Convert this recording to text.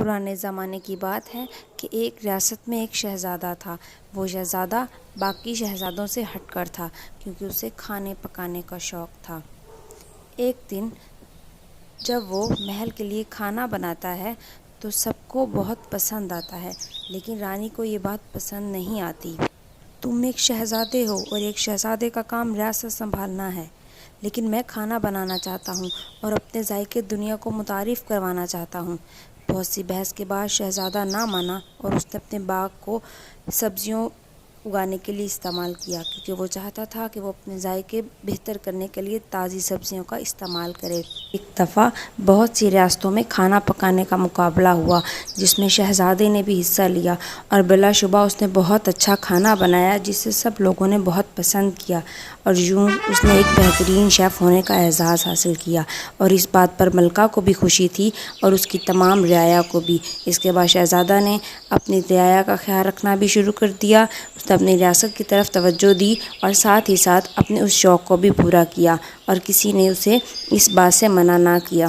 پرانے زمانے کی بات ہے کہ ایک ریاست میں ایک شہزادہ تھا۔ وہ شہزادہ باقی شہزادوں سے ہٹ کر تھا کیونکہ اسے کھانے پکانے کا شوق تھا۔ ایک دن جب وہ محل کے لیے کھانا بناتا ہے تو سب کو بہت پسند آتا ہے، لیکن رانی کو یہ بات پسند نہیں آتی۔ تم ایک شہزادے ہو اور ایک شہزادے کا کام ریاست سنبھالنا ہے، لیکن میں کھانا بنانا چاہتا ہوں اور اپنے ذائقے دنیا کو متعارف کروانا چاہتا ہوں۔ بہت سی بحث کے بعد شہزادہ نہ مانا اور اس نے اپنے باغ کو سبزیوں اگانے کے لیے استعمال کیا، کیونکہ وہ چاہتا تھا کہ وہ اپنے ذائقے بہتر کرنے کے لیے تازی سبزیوں کا استعمال کرے۔ ایک دفعہ بہت سی ریاستوں میں کھانا پکانے کا مقابلہ ہوا جس میں شہزادے نے بھی حصہ لیا، اور بلا شبہ اس نے بہت اچھا کھانا بنایا جسے سب لوگوں نے بہت پسند کیا، اور یوں اس نے ایک بہترین شیف ہونے کا اعزاز حاصل کیا۔ اور اس بات پر ملکہ کو بھی خوشی تھی اور اس کی تمام رعایا کو بھی۔ اس کے بعد شہزادہ نے اپنی رعایا کا خیال رکھنا بھی شروع کر دیا۔ اس نے اپنی ریاست کی طرف توجہ دی اور ساتھ ہی ساتھ اپنے اس شوق کو بھی پورا کیا، اور کسی نے اسے اس بات سے منع نہ کیا۔